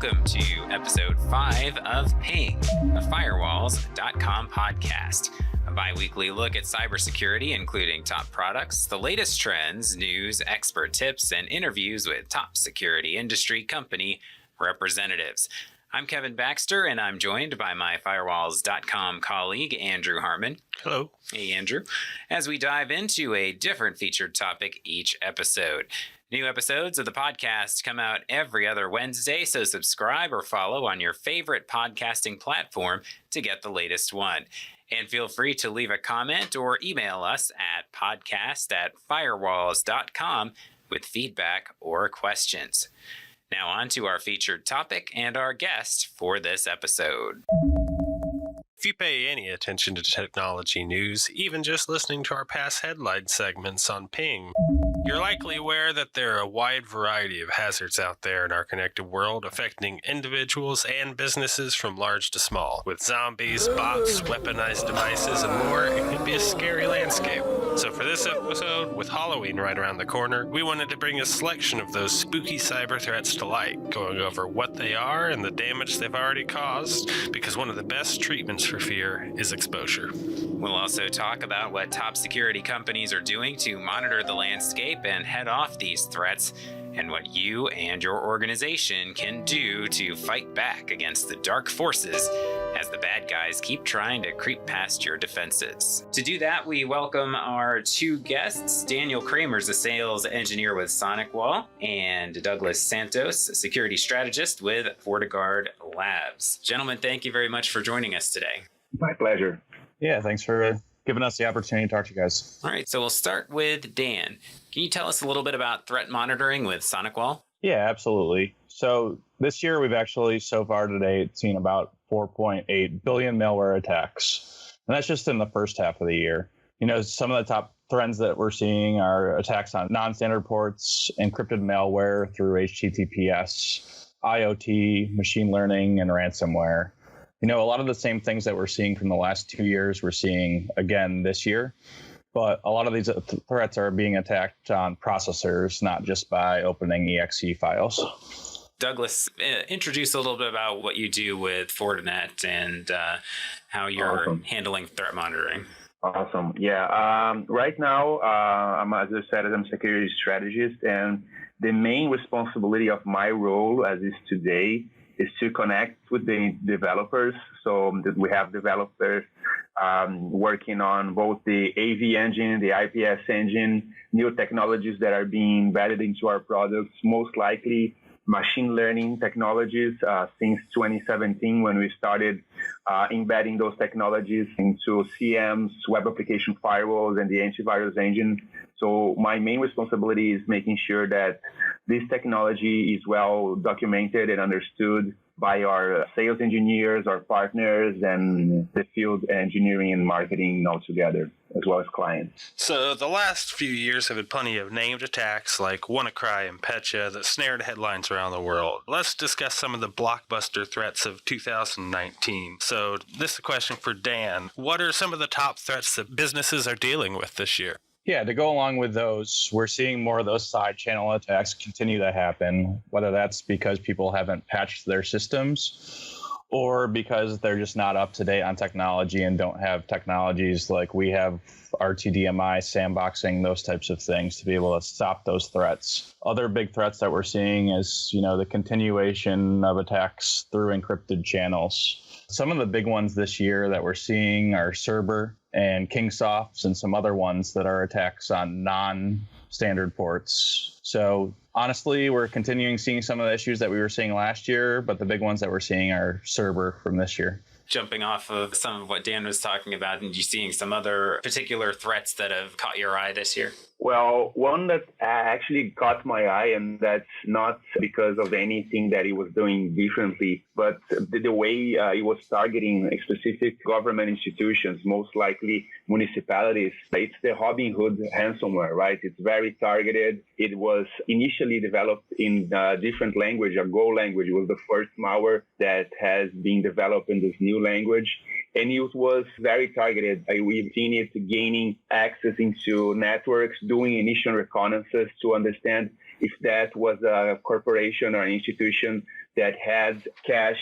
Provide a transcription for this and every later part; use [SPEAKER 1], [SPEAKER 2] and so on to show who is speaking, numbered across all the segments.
[SPEAKER 1] welcome to episode 5 of Ping, a Firewalls.com podcast. A bi-weekly look at cybersecurity, including top products, the latest trends, news, expert tips, and interviews with top security industry company representatives. I'm Kevin Baxter, and I'm joined by my Firewalls.com colleague, Andrew Harmon.
[SPEAKER 2] Hello.
[SPEAKER 1] Hey, Andrew. As we dive into a different featured topic each episode. New episodes of the podcast come out every other Wednesday, so subscribe or follow on your favorite podcasting platform to get the latest one. And feel free to leave a comment or email us at podcast@firewalls.com with feedback or questions. Now on to our featured topic and our guest for this episode.
[SPEAKER 2] If you pay any attention to technology news, even just listening to our past headline segments on Ping, you're likely aware that there are a wide variety of hazards out there in our connected world affecting individuals and businesses from large to small. With zombies, bots, weaponized devices, and more, it can be a scary landscape. So for this episode, with Halloween right around the corner, we wanted to bring a selection of those spooky cyber threats to light, going over what they are and the damage they've already caused, because one of the best treatments for fear is exposure.
[SPEAKER 1] We'll also talk about what top security companies are doing to monitor the landscape and head off these threats, and what you and your organization can do to fight back against the dark forces as the bad guys keep trying to creep past your defenses. To do that, we welcome our two guests, Daniel Kremers, a sales engineer with SonicWall, and Douglas Santos, a security strategist with FortiGuard Labs. Gentlemen, thank you very much for joining us today.
[SPEAKER 3] My pleasure.
[SPEAKER 4] Yeah, thanks for giving us the opportunity to talk to you guys.
[SPEAKER 1] All right, so we'll start with Dan. Can you tell us a little bit about threat monitoring with SonicWall?
[SPEAKER 4] Yeah, absolutely. So this year, we've actually so far today seen about 4.8 billion malware attacks. And that's just in the first half of the year. You know, some of the top trends that we're seeing are attacks on non-standard ports, encrypted malware through HTTPS, IoT, machine learning, and ransomware. You know, a lot of the same things that we're seeing from the last 2 years, we're seeing again this year. But a lot of these threats are being attacked on processors, not just by opening exe files.
[SPEAKER 1] Douglas, introduce a little bit about what you do with Fortinet and how you're handling threat monitoring.
[SPEAKER 3] Awesome. Yeah. Right now, as I said, I'm a security strategist, and the main responsibility of my role as is today is to connect with the developers. So we have developers working on both the AV engine, the IPS engine, new technologies that are being embedded into our products, most likely machine learning technologies since 2017 when we started embedding those technologies into CMs, web application firewalls, and the antivirus engine. So my main responsibility is making sure that this technology is well documented and understood by our sales engineers, our partners, and the field engineering and marketing altogether, as well as clients.
[SPEAKER 2] So the last few years have had plenty of named attacks like WannaCry and Petya that snared headlines around the world. Let's discuss some of the blockbuster threats of 2019. So this is a question for Dan. What are some of the top threats that businesses are dealing with this year?
[SPEAKER 4] Yeah, to go along with those, we're seeing more of those side channel attacks continue to happen, whether that's because people haven't patched their systems or because they're just not up to date on technology and don't have technologies like we have, RTDMI, sandboxing, those types of things to be able to stop those threats. Other big threats that we're seeing is, you know, the continuation of attacks through encrypted channels. Some of the big ones this year that we're seeing are Cerber and Kingsofts and some other ones that are attacks on non-standard ports. So honestly, we're continuing seeing some of the issues that we were seeing last year, but the big ones that we're seeing are Cerber from this year.
[SPEAKER 1] Jumping off of some of what Dan was talking about, and you seeing some other particular threats that have caught your eye this year?
[SPEAKER 3] Well, one that actually caught my eye, and that's not because of anything that he was doing differently, but the way he was targeting specific government institutions, most likely municipalities. It's the Robinhood ransomware, right? It's very targeted. It was initially developed in a different language. A Go language was the first malware that has been developed in this new language. And it was very targeted. We've seen it gaining access into networks, doing initial reconnaissance to understand if that was a corporation or an institution that had cash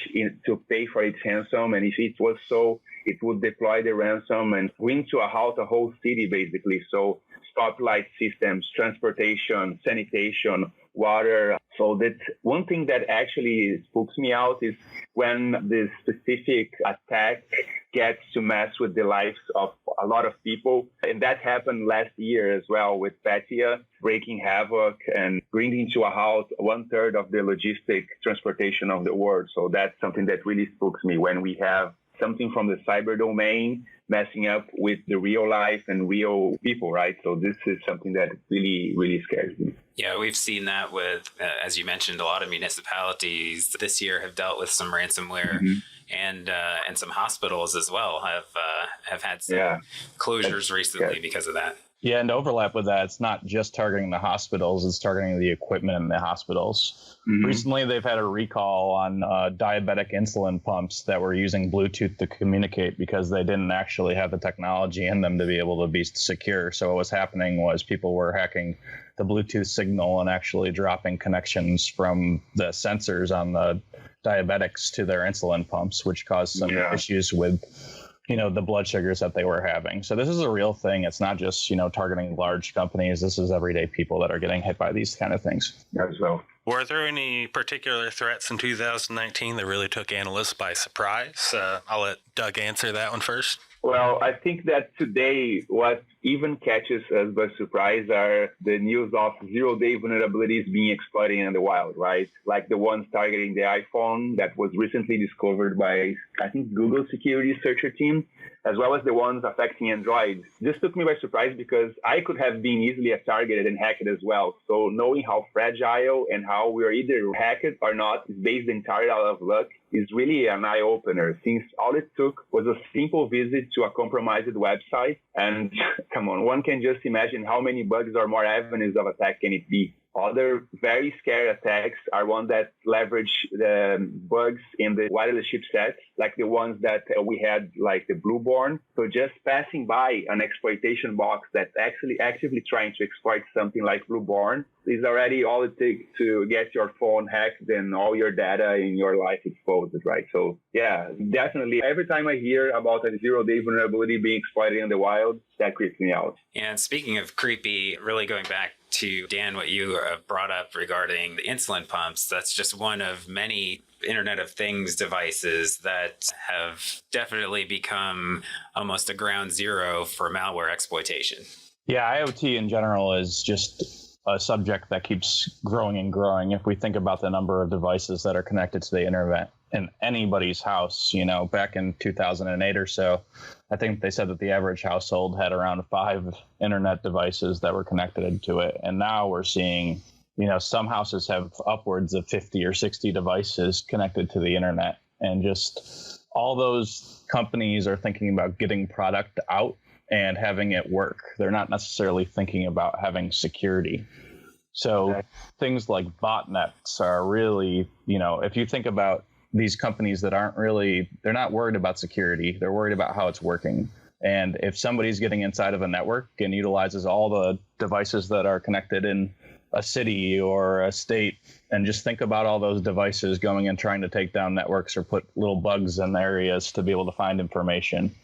[SPEAKER 3] to pay for its ransom. And if it was so, it would deploy the ransom and bring to a halt a whole city, basically. So stoplight systems, transportation, sanitation, water. So that's one thing that actually spooks me out is when the specific attack gets to mess with the lives of a lot of people. And that happened last year as well with Petya breaking havoc and bringing to a halt 1/3 of the logistic transportation of the world. So that's something that really spooks me when we have something from the cyber domain messing up with the real life and real people, right? So this is something that really, really scares me.
[SPEAKER 1] Yeah, we've seen that with, as you mentioned, a lot of municipalities this year have dealt with some ransomware, and some hospitals as well have had some closures recently because of that.
[SPEAKER 4] Yeah, and to overlap with that, it's not just targeting the hospitals, it's targeting the equipment in the hospitals. Recently, they've had a recall on diabetic insulin pumps that were using Bluetooth to communicate because they didn't actually have the technology in them to be able to be secure. So what was happening was people were hacking the Bluetooth signal and actually dropping connections from the sensors on the diabetics to their insulin pumps, which caused some issues with the blood sugars that they were having. So this is a real thing. It's not just, targeting large companies. This is everyday people that are getting hit by these kind of things.
[SPEAKER 3] As well.
[SPEAKER 2] Were there any particular threats in 2019 that really took analysts by surprise? I'll let Doug answer that one first.
[SPEAKER 3] Well, I think that today what even catches us by surprise are the news of zero-day vulnerabilities being exploited in the wild, right? Like the ones targeting the iPhone that was recently discovered by, I think, Google security researcher team, as well as the ones affecting Android. This took me by surprise because I could have been easily targeted and hacked as well. So knowing how fragile and how we are either hacked or not is based entirely out of luck is really an eye-opener, since all it took was a simple visit to a compromised website. And come on, one can just imagine how many bugs or more avenues of attack can it be. Other very scary attacks are ones that leverage the bugs in the wireless chipset, like the ones that we had, like the Blueborn. So just passing by an exploitation box that's actually actively trying to exploit something like Blueborn is already all it takes to get your phone hacked and all your data in your life exposed, right? So yeah, definitely. Every time I hear about a zero-day vulnerability being exploited in the wild, that creeps me out.
[SPEAKER 1] And speaking of creepy, really going back to Dan, what you brought up regarding the insulin pumps, that's just one of many Internet of Things devices that have definitely become almost a ground zero for malware exploitation.
[SPEAKER 4] Yeah, IoT in general is just a subject that keeps growing and growing. If we think about the number of devices that are connected to the internet in anybody's house, back in 2008 or so, I think they said that the average household had around 5 internet devices that were connected to it. And now we're seeing, some houses have upwards of 50 or 60 devices connected to the internet. And just all those companies are thinking about getting product out and having it work. They're not necessarily thinking about having security. So things like botnets are really, if you think about these companies that they're not worried about security. They're worried about how it's working. And if somebody's getting inside of a network and utilizes all the devices that are connected in a city or a state, and just think about all those devices going and trying to take down networks or put little bugs in areas to be able to find information.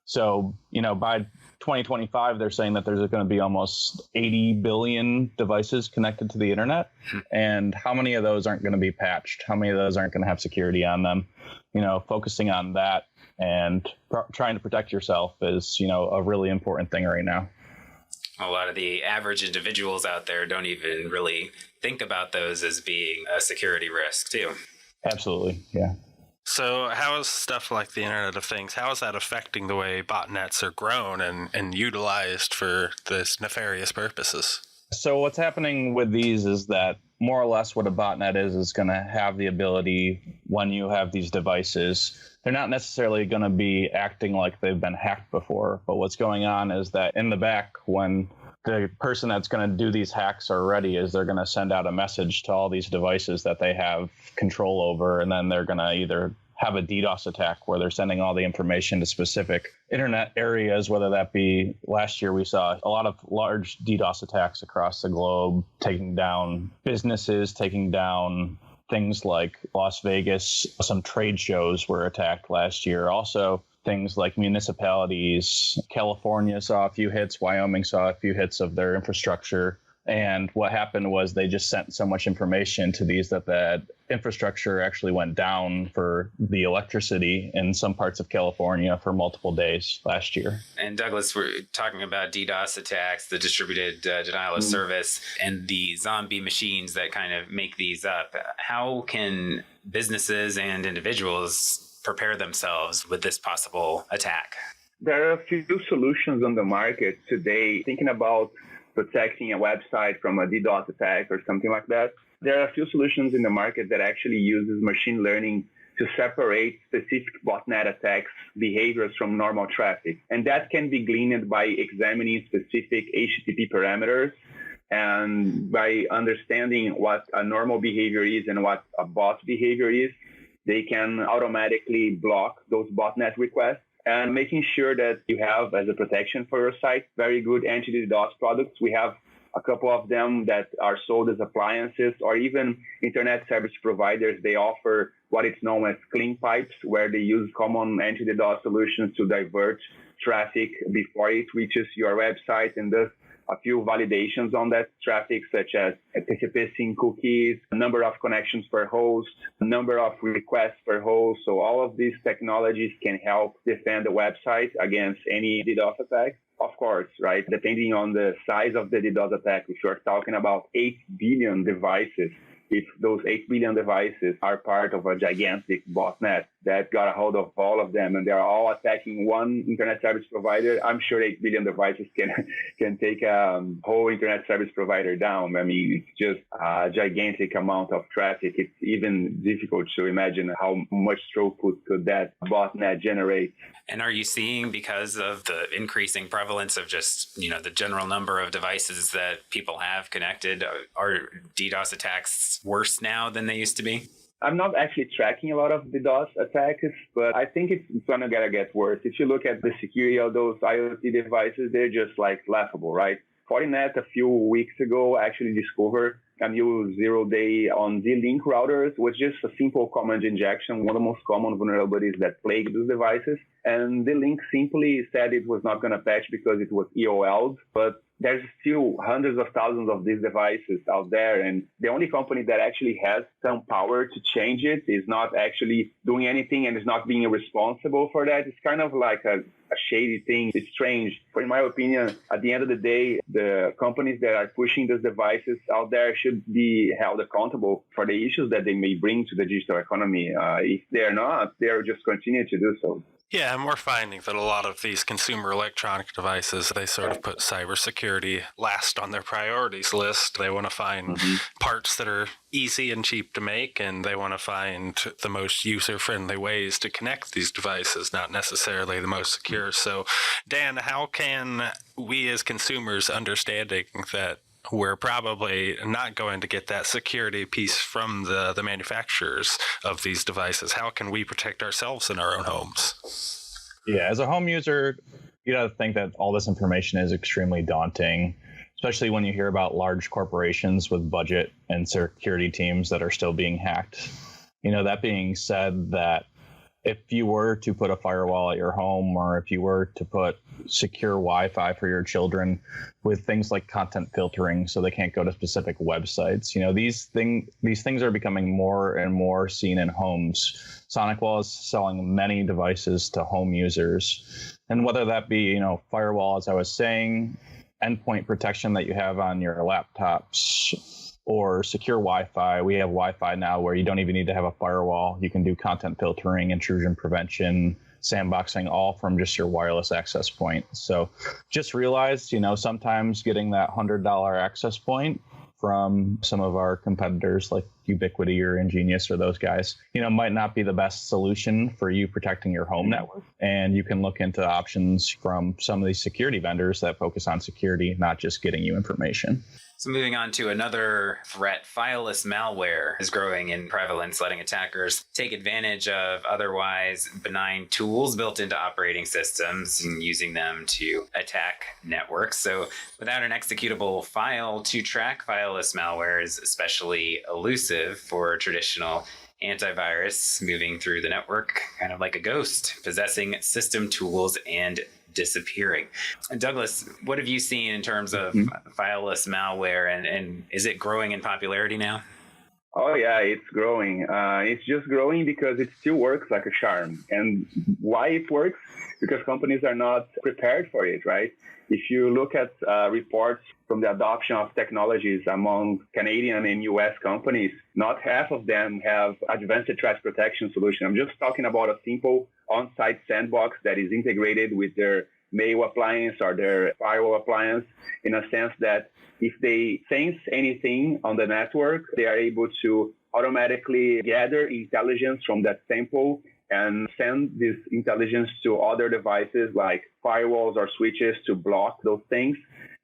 [SPEAKER 4] So, by 2025, they're saying that there's going to be almost 80 billion devices connected to the internet. And how many of those aren't going to be patched? How many of those aren't going to have security on them? Focusing on that and trying to protect yourself is, a really important thing right now.
[SPEAKER 1] A lot of the average individuals out there don't even really think about those as being a security risk, too.
[SPEAKER 4] Absolutely. Yeah.
[SPEAKER 2] So how is stuff like the Internet of Things, how is that affecting the way botnets are grown and utilized for this nefarious purposes?
[SPEAKER 4] So what's happening with these is that more or less what a botnet is going to have the ability, when you have these devices, they're not necessarily going to be acting like they've been hacked before. But what's going on is that in the back, when the person that's going to do these hacks are ready, is they're going to send out a message to all these devices that they have control over, and then they're going to either have a DDoS attack where they're sending all the information to specific internet areas, whether that be last year we saw a lot of large DDoS attacks across the globe, taking down businesses, taking down things like Las Vegas. Some trade shows were attacked last year. Also, things like municipalities. California saw a few hits. Wyoming saw a few hits of their infrastructure. And what happened was they just sent so much information to these that that infrastructure actually went down for the electricity in some parts of California for multiple days last year.
[SPEAKER 1] And Douglas, we're talking about DDoS attacks, the distributed denial of service, and the zombie machines that kind of make these up. How can businesses and individuals prepare themselves with this possible attack?
[SPEAKER 3] There are a few solutions on the market today, thinking about protecting a website from a DDoS attack or something like that. There are a few solutions in the market that actually uses machine learning to separate specific botnet attacks behaviors from normal traffic. And that can be gleaned by examining specific HTTP parameters and by understanding what a normal behavior is and what a bot behavior is. They can automatically block those botnet requests, and making sure that you have, as a protection for your site, very good anti-DDoS products. We have a couple of them that are sold as appliances, or even internet service providers. They offer what is known as clean pipes, where they use common anti-DDoS solutions to divert traffic before it reaches your website, and thus a few validations on that traffic, such as TCP cookies, number of connections per host, number of requests per host. So all of these technologies can help defend the website against any DDoS attack. Of course, right? Depending on the size of the DDoS attack, if you're talking about 8 billion devices, if those 8 billion devices are part of a gigantic botnet that got a hold of all of them and they're all attacking one internet service provider, I'm sure 8 billion devices can take a whole internet service provider down. I mean, it's just a gigantic amount of traffic. It's even difficult to imagine how much throughput could that botnet generate.
[SPEAKER 1] And are you seeing, because of the increasing prevalence of just, the general number of devices that people have connected, are DDoS attacks worse now than they used to be?
[SPEAKER 3] I'm not actually tracking a lot of DDoS attacks, but I think it's going to get worse. If you look at the security of those IoT devices, they're just like laughable, right? Fortinet a few weeks ago actually discovered a new zero-day on Z-Link routers, was just a simple command injection, one of the most common vulnerabilities that plague those devices. And Z-Link simply said it was not going to patch because it was EOL'd, but there's still hundreds of thousands of these devices out there. And the only company that actually has some power to change it is not actually doing anything and is not being responsible for that. It's kind of like a shady thing. It's strange. But in my opinion, at the end of the day, the companies that are pushing those devices out there should be held accountable for the issues that they may bring to the digital economy. If they're not, they'll just continue to do so.
[SPEAKER 2] Yeah, and we're finding that a lot of these consumer electronic devices, they sort of put cybersecurity last on their priorities list. They want to find parts that are easy and cheap to make, and they want to find the most user-friendly ways to connect these devices, not necessarily the most secure. So, Dan, how can we as consumers, understanding that we're probably not going to get that security piece from the manufacturers of these devices, how can we protect ourselves in our own homes?
[SPEAKER 4] Yeah, as a home user, you got to think that all this information is extremely daunting, especially when you hear about large corporations with budget and security teams that are still being hacked. That being said, that if you were to put a firewall at your home, or if you were to put secure Wi-Fi for your children with things like content filtering so they can't go to specific websites, these things are becoming more and more seen in homes. SonicWall is selling many devices to home users. And whether that be, firewall, as I was saying, endpoint protection that you have on your laptops, or secure Wi-Fi. We have Wi-Fi now where you don't even need to have a firewall. You can do content filtering, intrusion prevention, sandboxing, all from just your wireless access point. So just realize, sometimes getting that $100 access point from some of our competitors like, Ubiquity or Ingenious or those guys, might not be the best solution for you protecting your home network. And you can look into options from some of these security vendors that focus on security, not just getting you information.
[SPEAKER 1] So moving on to another threat, fileless malware is growing in prevalence, letting attackers take advantage of otherwise benign tools built into operating systems and using them to attack networks. So without an executable file to track, fileless malware is especially elusive for traditional antivirus, moving through the network kind of like a ghost, possessing system tools and disappearing. Douglas, what have you seen in terms of fileless malware, and is it growing in popularity now?
[SPEAKER 3] Oh yeah, it's growing. It's just growing because it still works like a charm. And why it works? Because companies are not prepared for it, right? If you look at reports from the adoption of technologies among Canadian and US companies, not half of them have advanced threat protection solution. I'm just talking about a simple on-site sandbox that is integrated with their mail appliance or their firewall appliance, in a sense that if they sense anything on the network, they are able to automatically gather intelligence from that sample and send this intelligence to other devices like firewalls or switches to block those things.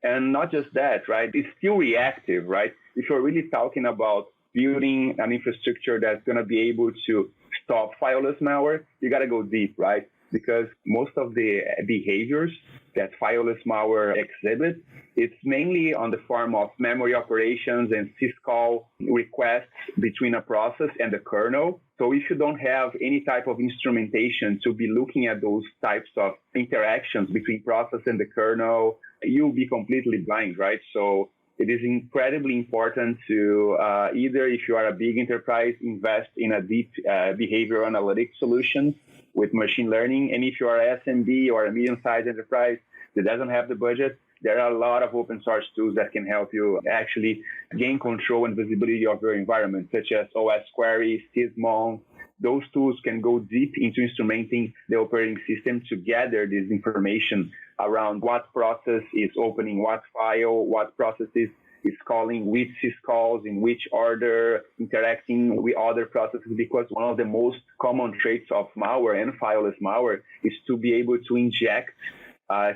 [SPEAKER 3] And not just that, right? It's still reactive, right? If you're really talking about building an infrastructure that's going to be able to stop fileless malware, you got to go deep, right? Because most of the behaviors that fileless malware exhibit, it's mainly on the form of memory operations and syscall requests between a process and the kernel. So if you don't have any type of instrumentation to be looking at those types of interactions between process and the kernel, you'll be completely blind, right? So it is incredibly important to either, if you are a big enterprise, invest in a deep behavioral analytics solution with machine learning. And if you are a SMB or a medium-sized enterprise that doesn't have the budget, there are a lot of open source tools that can help you actually gain control and visibility of your environment, such as OS Query, Sysmon. Those tools can go deep into instrumenting the operating system to gather this information around what process is opening what file, what processes is calling which syscalls in which order, interacting with other processes, because one of the most common traits of malware and fileless malware is to be able to inject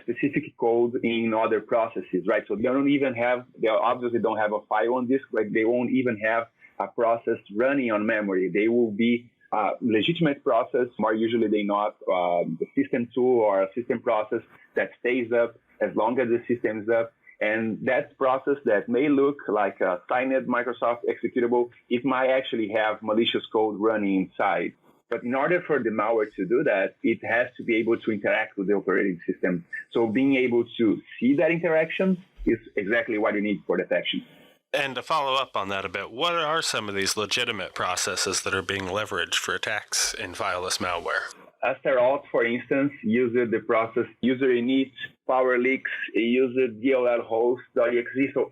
[SPEAKER 3] specific code in other processes, right? So they obviously don't have a file on disk, like they won't even have a process running on memory. They will be a legitimate process, more usually than not, a system tool or a system process that stays up as long as the system is up. And that process that may look like a signed Microsoft executable, it might actually have malicious code running inside. But in order for the malware to do that, it has to be able to interact with the operating system. So being able to see that interaction is exactly what you need for detection.
[SPEAKER 2] And to follow up on that a bit, what are some of these legitimate processes that are being leveraged for attacks in fileless malware?
[SPEAKER 3] Asteralt, for instance, uses the process user init, powerleaks, uses DLL host.exe. So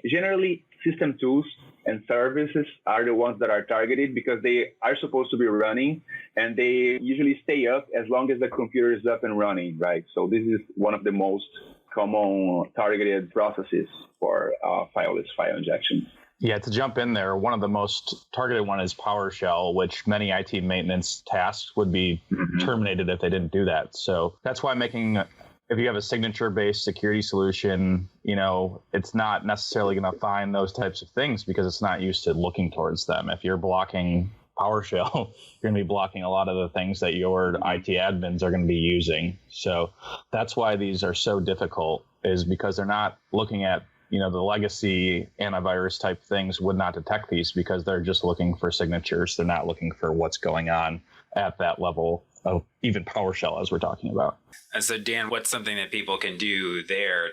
[SPEAKER 3] generally system tools and services are the ones that are targeted because they are supposed to be running, and they usually stay up as long as the computer is up and running, right? So this is one of the most common targeted processes for fileless file injection.
[SPEAKER 4] Yeah, to jump in there, one of the most targeted one is PowerShell, which many IT maintenance tasks would be terminated if they didn't do that. So that's why if you have a signature-based security solution, it's not necessarily going to find those types of things because it's not used to looking towards them. If you're blocking PowerShell, you're going to be blocking a lot of the things that your IT admins are going to be using. So that's why these are so difficult, is because they're not looking at, the legacy antivirus type things would not detect these because they're just looking for signatures. They're not looking for what's going on at that level of even PowerShell, as we're talking about.
[SPEAKER 1] And so, Dan, what's something that people can do there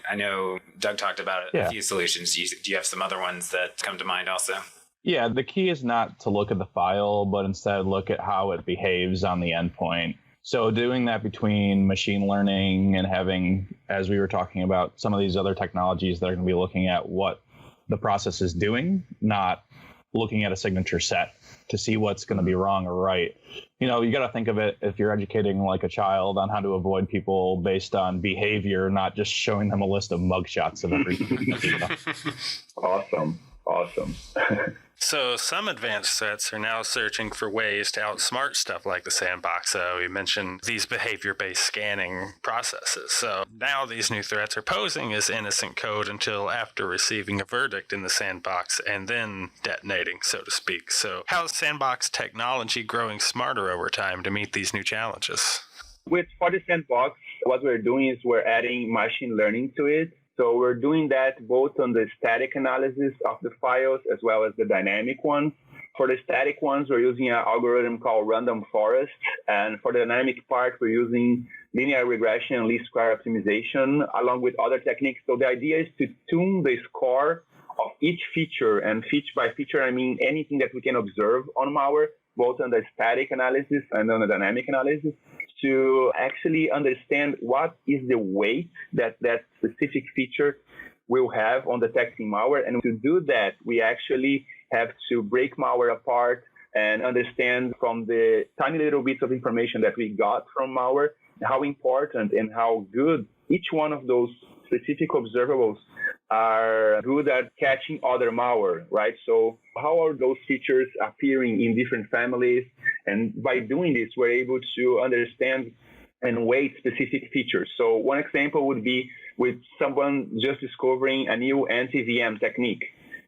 [SPEAKER 1] I know Doug talked about a few solutions. Do you have some other ones that come to mind also?
[SPEAKER 4] Yeah, the key is not to look at the file, but instead look at how it behaves on the endpoint. So doing that between machine learning and having, as we were talking about, some of these other technologies that are going to be looking at what the process is doing, not looking at a signature set to see what's going to be wrong or right. You got to think of it, if you're educating like a child on how to avoid people based on behavior, not just showing them a list of mugshots of everything.
[SPEAKER 3] Awesome. awesome.
[SPEAKER 2] So some advanced threats are now searching for ways to outsmart stuff like the Sandbox. So we mentioned these behavior-based scanning processes. So now these new threats are posing as innocent code until after receiving a verdict in the Sandbox and then detonating, so to speak. So how is Sandbox technology growing smarter over time to meet these new challenges?
[SPEAKER 3] For the Sandbox, what we're doing is we're adding machine learning to it. So we're doing that both on the static analysis of the files as well as the dynamic ones. For the static ones, we're using an algorithm called random forest. And for the dynamic part, we're using linear regression and least square optimization along with other techniques. So the idea is to tune the score of each feature. And feature by feature, I mean anything that we can observe on malware, both on the static analysis and on the dynamic analysis, to actually understand what is the weight that that specific feature will have on detecting malware. And to do that, we actually have to break malware apart and understand from the tiny little bits of information that we got from malware, how important and how good each one of those specific observables are good at catching other malware, right? So how are those features appearing in different families? And by doing this, we're able to understand and weight specific features. So one example would be with someone just discovering a new anti-VM technique.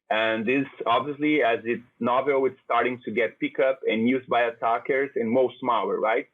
[SPEAKER 3] And this, obviously, as it's novel, it's starting to get picked up and used by attackers in most malware, right?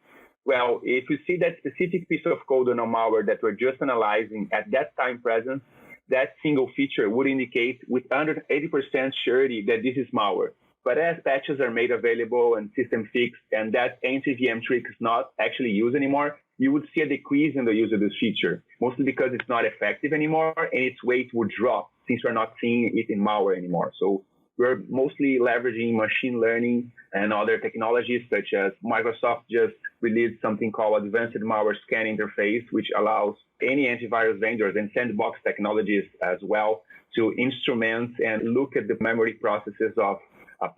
[SPEAKER 3] Well, if you see that specific piece of code on a malware that we're just analyzing at that time present, that single feature would indicate with 180% surety that this is malware. But as patches are made available and system fixed, and that anti-VM trick is not actually used anymore, you would see a decrease in the use of this feature, mostly because it's not effective anymore and its weight would drop since we're not seeing it in malware anymore. So we're mostly leveraging machine learning and other technologies, such as Microsoft just released something called Advanced Malware Scan Interface, which allows any antivirus vendors and Sandbox technologies as well to instrument and look at the memory processes of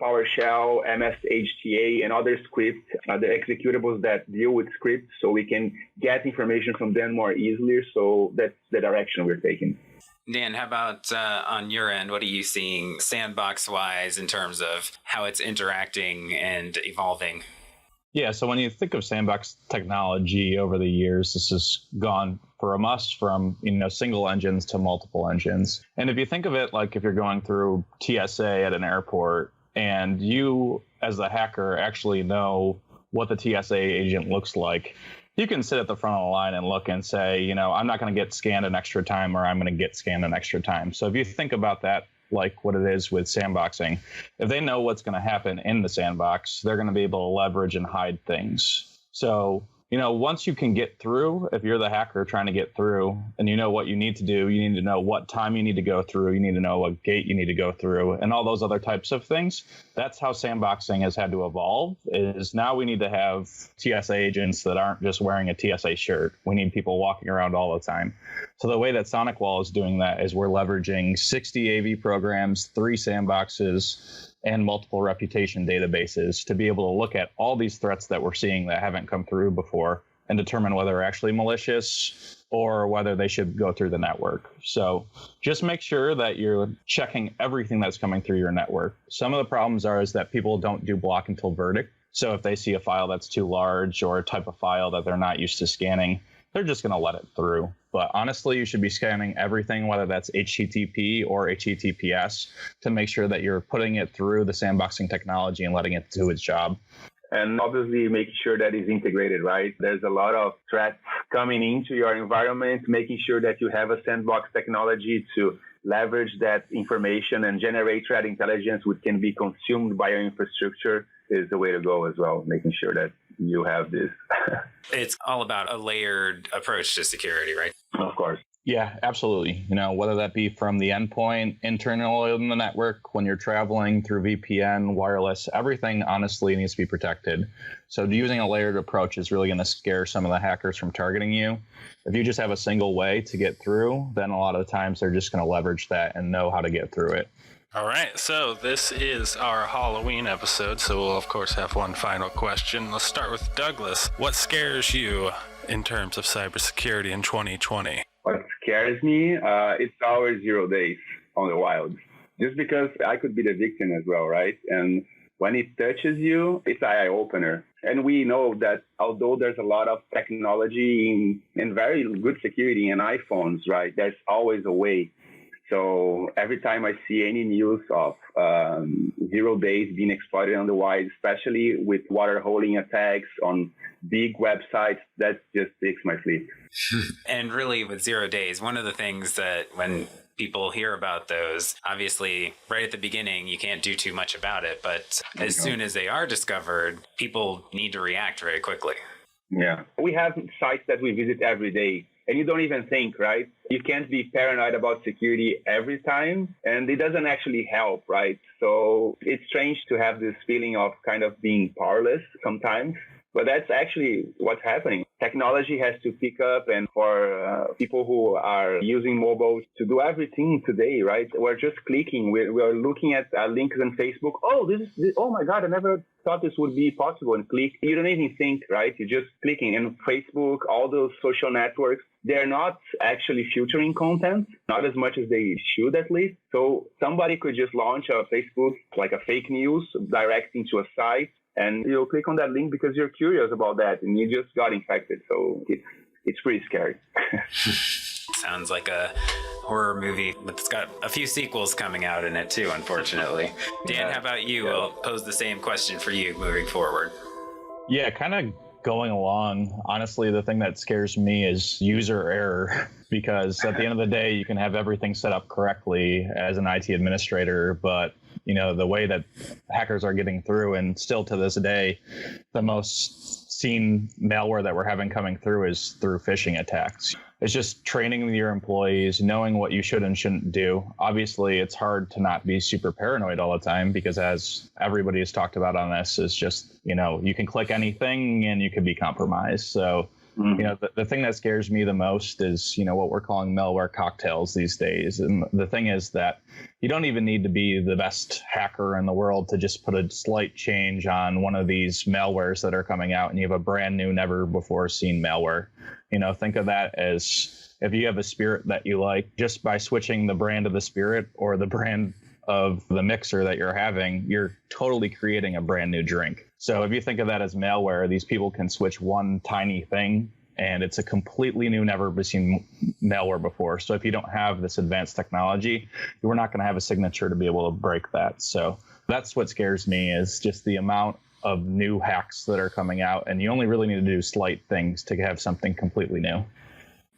[SPEAKER 3] PowerShell, MSHTA, and other scripts, the executables that deal with scripts, so we can get information from them more easily. So that's the direction we're taking.
[SPEAKER 1] Dan, how about on your end? What are you seeing Sandbox-wise in terms of how it's interacting and evolving?
[SPEAKER 4] Yeah, so when you think of Sandbox technology over the years, this has gone from single engines to multiple engines. And if you think of it like if you're going through TSA at an airport and you, as a hacker, actually know what the TSA agent looks like, you can sit at the front of the line and look and say, I'm not going to get scanned an extra time, or I'm going to get scanned an extra time. So if you think about that, like what it is with sandboxing, if they know what's going to happen in the sandbox, they're going to be able to leverage and hide things. So, once you can get through, if you're the hacker trying to get through and you know what you need to do, you need to know what time you need to go through, you need to know what gate you need to go through, and all those other types of things. That's how sandboxing has had to evolve, is now we need to have TSA agents that aren't just wearing a TSA shirt. We need people walking around all the time. So the way that SonicWall is doing that is we're leveraging 60 AV programs, 3 sandboxes, and multiple reputation databases to be able to look at all these threats that we're seeing that haven't come through before and determine whether they're actually malicious or whether they should go through the network. So just make sure that you're checking everything that's coming through your network. Some of the problems is that people don't do block until verdict. So if they see a file that's too large or a type of file that they're not used to scanning, they're just going to let it through. But honestly, you should be scanning everything, whether that's HTTP or HTTPS, to make sure that you're putting it through the sandboxing technology and letting it do its job.
[SPEAKER 3] And obviously making sure that it's integrated, right? There's a lot of threats coming into your environment, making sure that you have a sandbox technology to leverage that information and generate threat intelligence, which can be consumed by your infrastructure, is the way to go as well, making sure that you have this.
[SPEAKER 1] It's all about a layered approach to security, right?
[SPEAKER 3] Of course.
[SPEAKER 4] Yeah, absolutely. Whether that be from the endpoint, internal in the network, when you're traveling through VPN, wireless, everything honestly needs to be protected. So using a layered approach is really going to scare some of the hackers from targeting you. If you just have a single way to get through, then a lot of the times they're just going to leverage that and know how to get through it.
[SPEAKER 2] All right, so this is our Halloween episode, so we'll of course have one final question. Let's start with Douglas. What scares you in terms of cybersecurity in 2020?
[SPEAKER 3] What scares me, it's our 0 days on the wild. just because I could be the victim as well, right? And when it touches you, it's an eye-opener. And we know that although there's a lot of technology and very good security in iPhones, right, there's always a way. So every time I see any news of 0 days being exploited on the wide, especially with water holding attacks on big websites, that just takes my sleep.
[SPEAKER 1] And really with 0 days, one of the things that when people hear about those, obviously right at the beginning, you can't do too much about it. But as soon as they are discovered, people need to react very quickly.
[SPEAKER 3] Yeah. We have sites that we visit every day. And you don't even think, right? You can't be paranoid about security every time, and it doesn't actually help, right? So it's strange to have this feeling of kind of being powerless sometimes, but that's actually what's happening. Technology has to pick up, and for people who are using mobile to do everything today, right? We're just clicking. We're looking at links on Facebook. Oh, oh my God, I never thought this would be possible, and click. You don't even think, right? You're just clicking. And Facebook, all those social networks, they're not actually filtering content, not as much as they should at least. So somebody could just launch a Facebook, like a fake news, directing to a site, and you'll click on that link because you're curious about that, and you just got infected. So it's pretty scary.
[SPEAKER 1] Sounds like a horror movie, but it's got a few sequels coming out in it too, unfortunately. Dan, how about you? I'll pose the same question for you moving forward.
[SPEAKER 4] Yeah, kind of going along, honestly, the thing that scares me is user error, because at the end of the day, you can have everything set up correctly as an IT administrator, but the way that hackers are getting through, and still to this day, the most seen malware that we're having coming through is through phishing attacks. It's just training your employees, knowing what you should and shouldn't do. Obviously, it's hard to not be super paranoid all the time, because as everybody has talked about on this, is just, you can click anything and you can be compromised. So, the thing that scares me the most is, what we're calling malware cocktails these days. And the thing is that you don't even need to be the best hacker in the world to just put a slight change on one of these malwares that are coming out, and you have a brand new, never before seen malware. Think of that as if you have a spirit that you like, just by switching the brand of the spirit or the brand of the mixer that you're having, you're totally creating a brand new drink. So if you think of that as malware, these people can switch one tiny thing and it's a completely new, never seen malware before. So if you don't have this advanced technology, we're not going to have a signature to be able to break that. So that's what scares me, is just the amount of new hacks that are coming out. And you only really need to do slight things to have something completely new.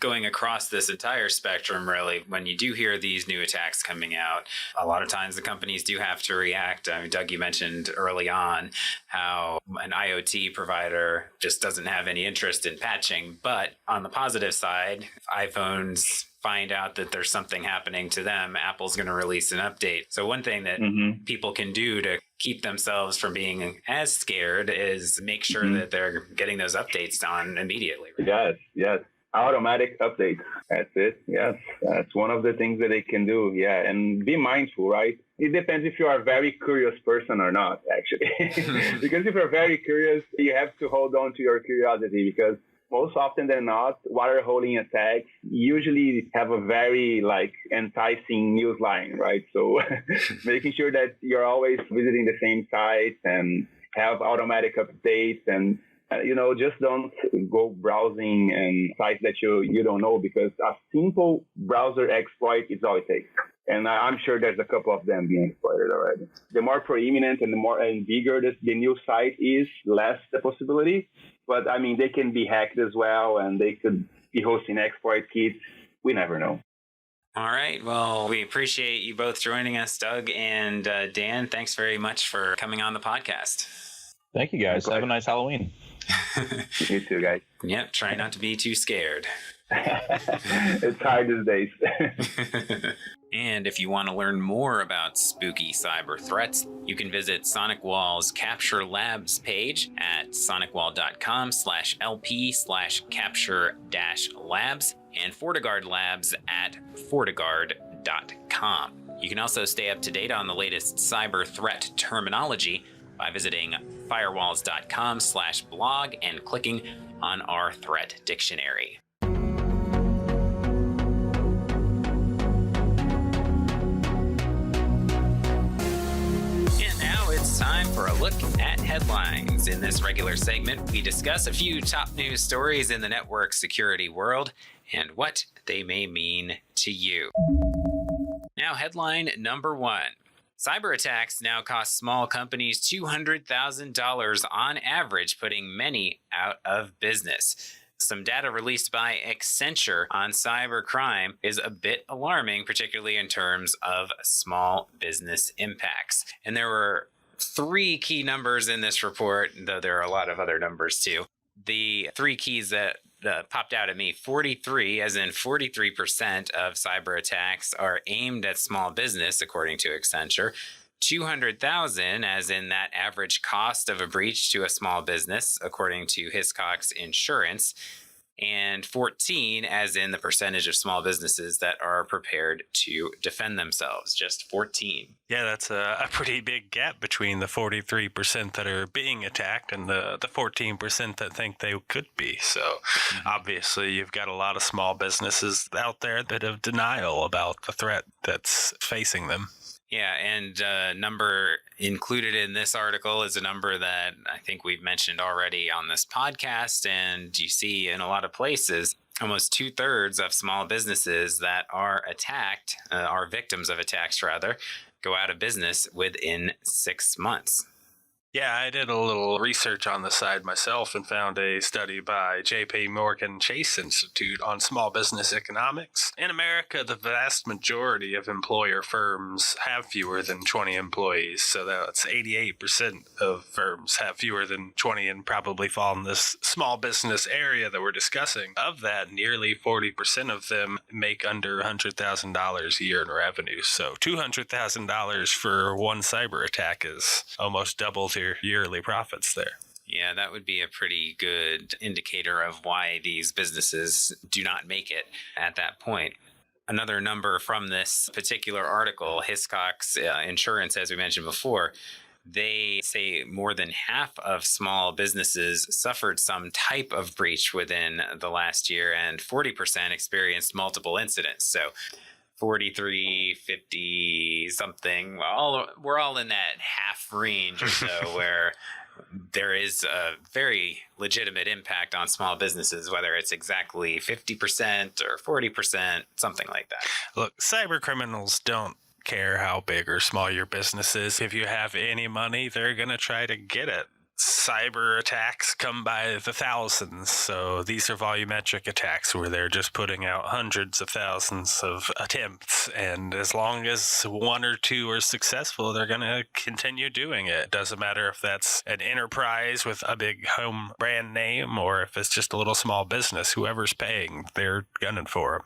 [SPEAKER 1] Going across this entire spectrum, really, when you do hear these new attacks coming out, a lot of times the companies do have to react. I mean, Doug, you mentioned early on how an IoT provider just doesn't have any interest in patching. But on the positive side, if iPhones find out that there's something happening to them, Apple's going to release an update. So one thing that people can do to keep themselves from being as scared is make sure that they're getting those updates on immediately.
[SPEAKER 3] Right? Yes. Automatic updates. That's it. Yes. That's one of the things that they can do. Yeah. And be mindful, right? It depends if you are a very curious person or not, actually. Because if you're very curious, you have to hold on to your curiosity, because most often than not, water holding attacks usually have a very enticing news line, right? So making sure that you're always visiting the same sites and have automatic updates, and just don't go browsing and sites that you don't know, because a simple browser exploit is all it takes. And I'm sure there's a couple of them being exploited already. The more prominent and the more and bigger the new site is, less the possibility. But I mean, they can be hacked as well, and they could be hosting exploit kits. We never know.
[SPEAKER 1] All right. Well, we appreciate you both joining us, Doug and Dan. Thanks very much for coming on the podcast.
[SPEAKER 4] Thank you, guys. Have a nice Halloween.
[SPEAKER 3] You too, guys.
[SPEAKER 1] Yep. Try not to be too scared.
[SPEAKER 3] It's hard these days.
[SPEAKER 1] And if you want to learn more about spooky cyber threats, you can visit SonicWall's Capture Labs page at sonicwall.com/LP/capture-labs and FortiGuard Labs at FortiGuard.com. You can also stay up to date on the latest cyber threat terminology by visiting Firewalls.com/blog and clicking on our threat dictionary. headlines. In this regular segment, we discuss a few top news stories in the network security world and what they may mean to you. Now, headline number 1. Cyberattacks now cost small companies $200,000 on average, putting many out of business. Some data released by Accenture on cybercrime is a bit alarming, particularly in terms of small business impacts. And there were 3 key numbers in this report, though there are a lot of other numbers too. The 3 keys that popped out at me: 43, as in 43% of cyber attacks are aimed at small business, according to Accenture. 200,000, as in that average cost of a breach to a small business, according to Hiscox Insurance. And 14, as in the percentage of small businesses that are prepared to defend themselves. Just 14.
[SPEAKER 2] Yeah, that's a pretty big gap between the 43% that are being attacked and the 14% that think they could be. So obviously you've got a lot of small businesses out there that have denial about the threat that's facing them.
[SPEAKER 1] Yeah, and number included in this article is a number that I think we've mentioned already on this podcast, and you see in a lot of places. Almost 2/3 of small businesses that are attacked, are victims of attacks rather, go out of business within 6 months.
[SPEAKER 2] Yeah, I did a little research on the side myself and found a study by JP Morgan Chase Institute on small business economics. In America, the vast majority of employer firms have fewer than 20 employees, so that's 88% of firms have fewer than 20 and probably fall in this small business area that we're discussing. Of that, nearly 40% of them make under $100,000 a year in revenue, so $200,000 for one cyber attack is almost double your yearly profits there.
[SPEAKER 1] Yeah, that would be a pretty good indicator of why these businesses do not make it at that point. Another number from this particular article, Hiscox Insurance, as we mentioned before, they say more than half of small businesses suffered some type of breach within the last year, and 40% experienced multiple incidents. So 43, 50 something. We're all in that half range or so where there is a very legitimate impact on small businesses, whether it's exactly 50% or 40%, something like that.
[SPEAKER 2] Look, cyber criminals don't care how big or small your business is. If you have any money, they're going to try to get it. Cyber attacks come by the thousands, so these are volumetric attacks where they're just putting out hundreds of thousands of attempts, and as long as 1 or 2 are successful, they're going to continue doing it. Doesn't matter if that's an enterprise with a big home brand name or if it's just a little small business. Whoever's paying, they're gunning for them.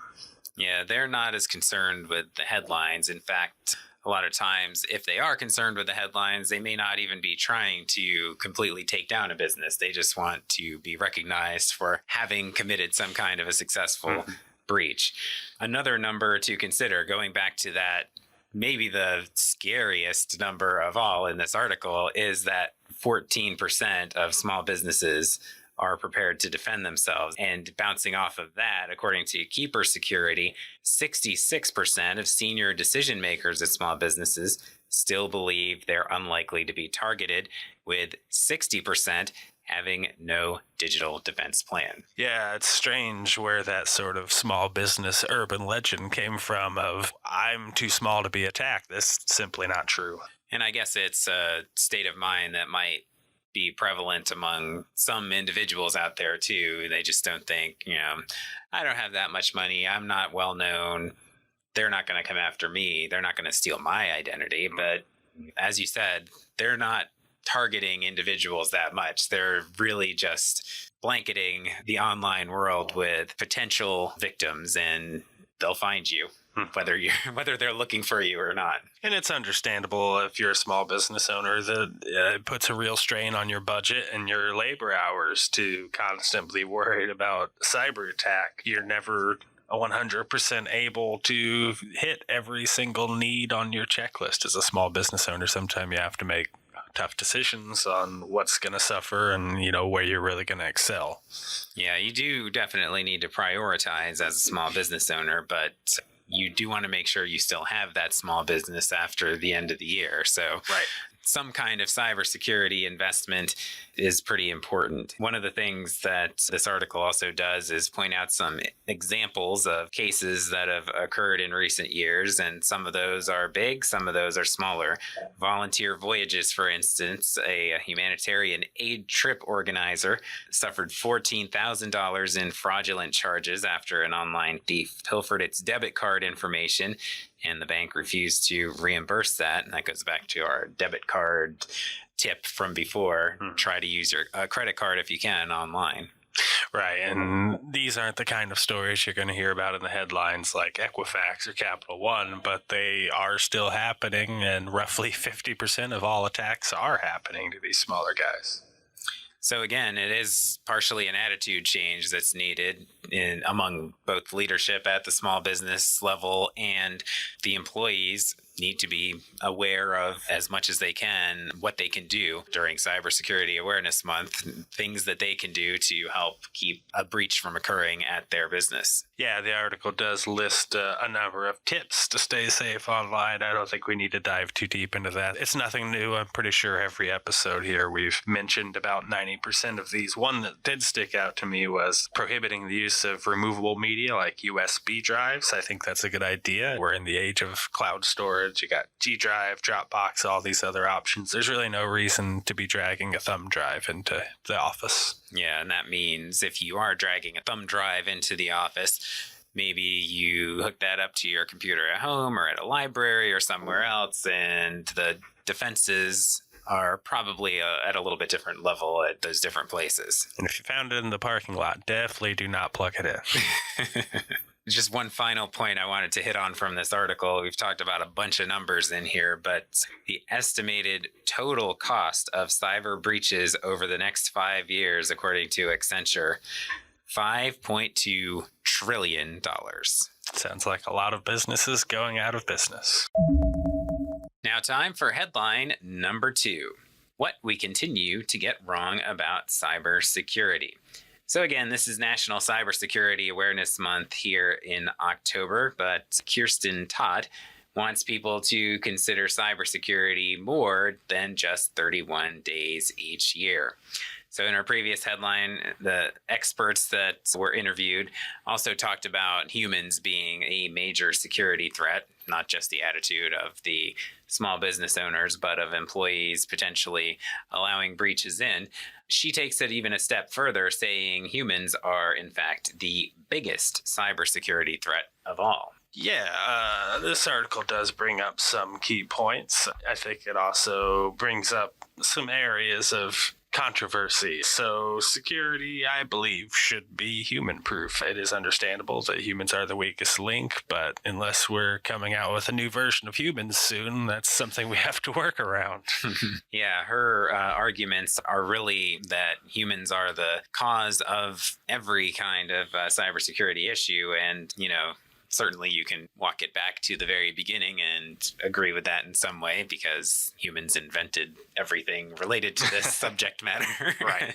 [SPEAKER 1] Yeah, they're not as concerned with the headlines. In fact, a lot of times, if they are concerned with the headlines, they may not even be trying to completely take down a business. They just want to be recognized for having committed some kind of a successful breach. Another number to consider, going back to that, maybe the scariest number of all in this article, is that 14% of small businesses are prepared to defend themselves. And bouncing off of that, according to Keeper Security, 66% of senior decision makers at small businesses still believe they're unlikely to be targeted, with 60% having no digital defense plan.
[SPEAKER 2] Yeah, it's strange where that sort of small business urban legend came from of, I'm too small to be attacked. That's simply not true.
[SPEAKER 1] And I guess it's a state of mind that might be prevalent among some individuals out there too. They just don't think, I don't have that much money. I'm not well known. They're not going to come after me. They're not going to steal my identity. But as you said, they're not targeting individuals that much. They're really just blanketing the online world with potential victims, and they'll find you. Whether they're looking for you or not.
[SPEAKER 2] And it's understandable if you're a small business owner that it puts a real strain on your budget and your labor hours to constantly worried about cyber attack. You're never 100% able to hit every single need on your checklist as a small business owner. Sometimes you have to make tough decisions on what's going to suffer and, where you're really going to excel.
[SPEAKER 1] Yeah, you do definitely need to prioritize as a small business owner, but you do want to make sure you still have that small business after the end of the year. So
[SPEAKER 2] right.
[SPEAKER 1] some kind of cybersecurity investment is pretty important. One of the things that this article also does is point out some examples of cases that have occurred in recent years, and some of those are big, some of those are smaller. Volunteer Voyages, for instance, a humanitarian aid trip organizer, suffered $14,000 in fraudulent charges after an online thief pilfered its debit card information, and the bank refused to reimburse that. And that goes back to our debit card tip from before. Try to use your credit card if you can online.
[SPEAKER 2] Right, and these aren't the kind of stories you're going to hear about in the headlines like Equifax or Capital One, but they are still happening, and roughly 50% of all attacks are happening to these smaller guys.
[SPEAKER 1] So again, it is partially an attitude change that's needed among both leadership at the small business level, and the employees need to be aware of, as much as they can, what they can do during Cybersecurity Awareness Month, things that they can do to help keep a breach from occurring at their business.
[SPEAKER 2] Yeah, the article does list a number of tips to stay safe online. I don't think we need to dive too deep into that. It's nothing new. I'm pretty sure every episode here we've mentioned about 90% of these. One that did stick out to me was prohibiting the use of removable media like USB drives. I think that's a good idea. We're in the age of cloud storage. You got G Drive, Dropbox, all these other options. There's really no reason to be dragging a thumb drive into the office.
[SPEAKER 1] Yeah, and that means if you are dragging a thumb drive into the office, maybe you hook that up to your computer at home or at a library or somewhere else, and the defenses are probably at a little bit different level at those different places.
[SPEAKER 2] And if you found it in the parking lot, definitely do not plug it in.
[SPEAKER 1] Just one final point I wanted to hit on from this article. We've talked about a bunch of numbers in here, but the estimated total cost of cyber breaches over the next 5 years, according to Accenture, $5.2 trillion.
[SPEAKER 2] Sounds like a lot of businesses going out of business.
[SPEAKER 1] Now, time for headline number 2. What we continue to get wrong about cybersecurity. So again, this is National Cybersecurity Awareness Month here in October, but Kirsten Todd wants people to consider cybersecurity more than just 31 days each year. So in our previous headline, the experts that were interviewed also talked about humans being a major security threat, not just the attitude of the small business owners, but of employees potentially allowing breaches in. She takes it even a step further, saying humans are, in fact, the biggest cybersecurity threat of all.
[SPEAKER 2] Yeah, this article does bring up some key points. I think it also brings up some areas of controversy. So security, I believe, should be human-proof. It is understandable that humans are the weakest link, but unless we're coming out with a new version of humans soon, that's something we have to work around.
[SPEAKER 1] Yeah, her arguments are really that humans are the cause of every kind of cybersecurity issue, and, certainly you can walk it back to the very beginning and agree with that in some way, because humans invented everything related to this subject matter.
[SPEAKER 2] Right.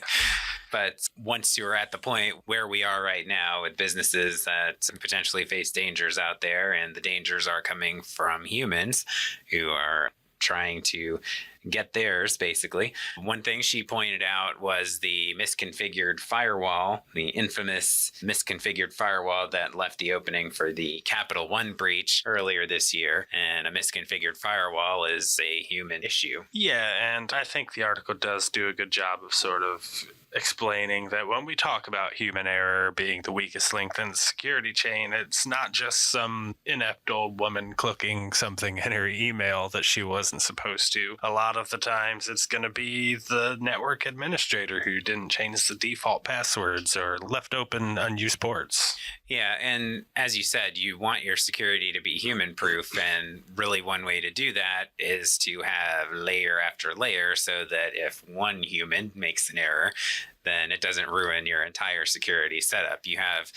[SPEAKER 1] But once you're at the point where we are right now with businesses that potentially face dangers out there, and the dangers are coming from humans who are trying to get theirs, basically. One thing she pointed out was the misconfigured firewall, the infamous misconfigured firewall that left the opening for the Capital One breach earlier this year. And a misconfigured firewall is a human issue.
[SPEAKER 2] Yeah, and I think the article does do a good job of sort of explaining that when we talk about human error being the weakest link in the security chain, it's not just some inept old woman clicking something in her email that she wasn't supposed to. A lot of the times it's going to be the network administrator who didn't change the default passwords or left open unused ports.
[SPEAKER 1] Yeah, and as you said, you want your security to be human-proof, and really one way to do that is to have layer after layer so that if one human makes an error, then it doesn't ruin your entire security setup. You have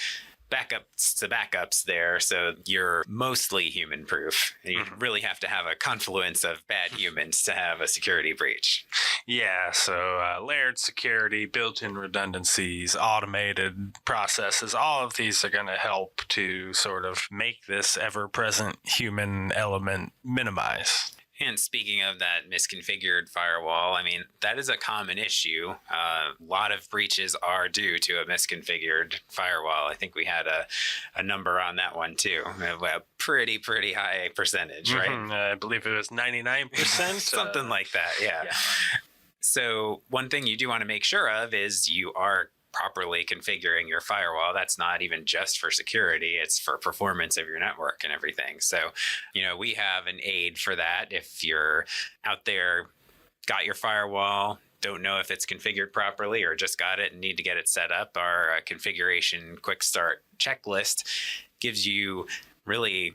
[SPEAKER 1] backups to backups there, so you're mostly human-proof. You really have to have a confluence of bad humans to have a security breach.
[SPEAKER 2] Yeah, so layered security, built-in redundancies, automated processes, all of these are going to help to sort of make this ever-present human element minimize.
[SPEAKER 1] And speaking of that misconfigured firewall, I mean, that is a common issue. A lot of breaches are due to a misconfigured firewall. I think we had a number on that one too. A pretty high percentage, right?
[SPEAKER 2] I believe it was 99%.
[SPEAKER 1] Something like that, yeah. So one thing you do want to make sure of is you are properly configuring your firewall. That's not even just for security, it's for performance of your network and everything. So, we have an aid for that. If you're out there, got your firewall, don't know if it's configured properly or just got it and need to get it set up, our configuration quick start checklist gives you really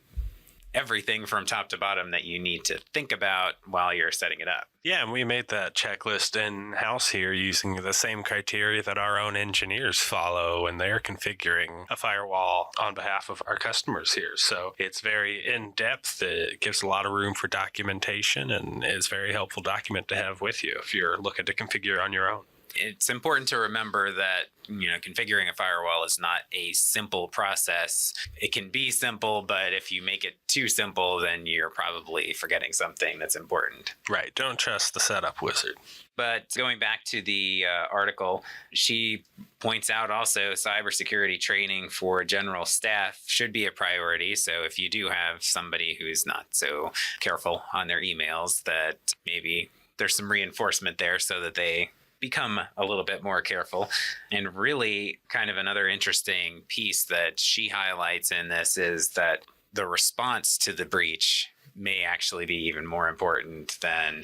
[SPEAKER 1] everything from top to bottom that you need to think about while you're setting it up.
[SPEAKER 2] Yeah, and we made that checklist in-house here using the same criteria that our own engineers follow when they're configuring a firewall on behalf of our customers here. So it's very in-depth. It gives a lot of room for documentation and is a very helpful document to have with you if you're looking to configure on your own.
[SPEAKER 1] It's important to remember that, configuring a firewall is not a simple process. It can be simple, but if you make it too simple, then you're probably forgetting something that's important.
[SPEAKER 2] Right. Don't trust the setup wizard.
[SPEAKER 1] But going back to the article, she points out also cybersecurity training for general staff should be a priority. So if you do have somebody who's not so careful on their emails, that maybe there's some reinforcement there so that they become a little bit more careful. And really kind of another interesting piece that she highlights in this is that the response to the breach may actually be even more important than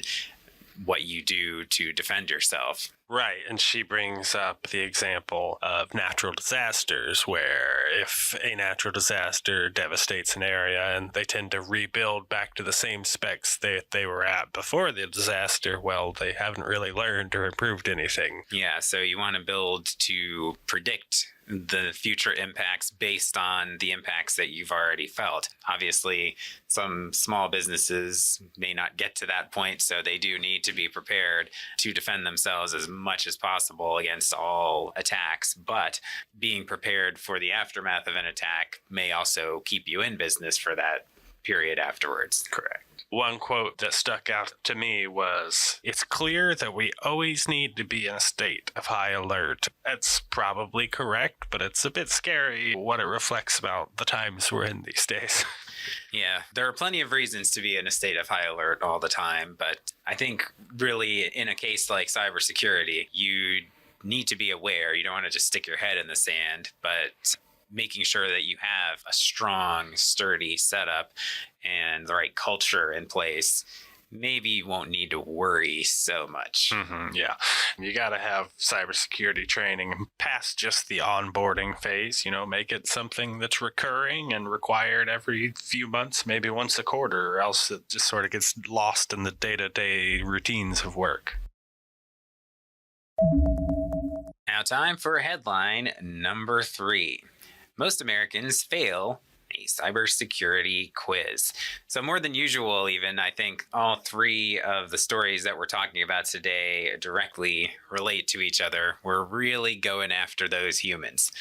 [SPEAKER 1] what you do to defend yourself.
[SPEAKER 2] Right, and she brings up the example of natural disasters, where if a natural disaster devastates an area and they tend to rebuild back to the same specs that they were at before the disaster, well, they haven't really learned or improved anything.
[SPEAKER 1] Yeah, so you want to build to predict the future impacts based on the impacts that you've already felt. Obviously, some small businesses may not get to that point, so they do need to be prepared to defend themselves as much as possible against all attacks. But being prepared for the aftermath of an attack may also keep you in business for that period afterwards.
[SPEAKER 2] Correct. One quote that stuck out to me was, "It's clear that we always need to be in a state of high alert." That's probably correct, but it's a bit scary what it reflects about the times we're in these days.
[SPEAKER 1] Yeah, there are plenty of reasons to be in a state of high alert all the time, but I think really in a case like cybersecurity, you need to be aware. You don't want to just stick your head in the sand, but making sure that you have a strong, sturdy setup and the right culture in place, maybe you won't need to worry so much.
[SPEAKER 2] Yeah. You got to have cybersecurity training past just the onboarding phase, make it something that's recurring and required every few months, maybe once a quarter, or else it just sort of gets lost in the day-to-day routines of work.
[SPEAKER 1] Now time for headline number 3. Most Americans fail a cybersecurity quiz. So more than usual, even, I think all 3 of the stories that we're talking about today directly relate to each other. We're really going after those humans.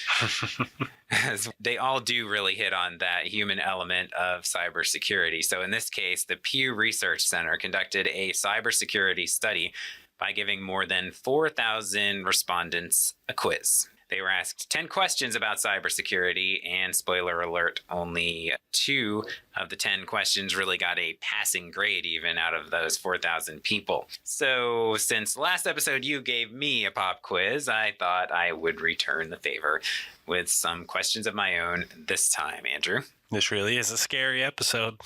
[SPEAKER 1] They all do really hit on that human element of cybersecurity. So in this case, the Pew Research Center conducted a cybersecurity study by giving more than 4,000 respondents a quiz. They were asked 10 questions about cybersecurity, and spoiler alert, only 2 of the 10 questions really got a passing grade even out of those 4,000 people. So since last episode you gave me a pop quiz, I thought I would return the favor with some questions of my own this time, Andrew.
[SPEAKER 2] This really is a scary episode.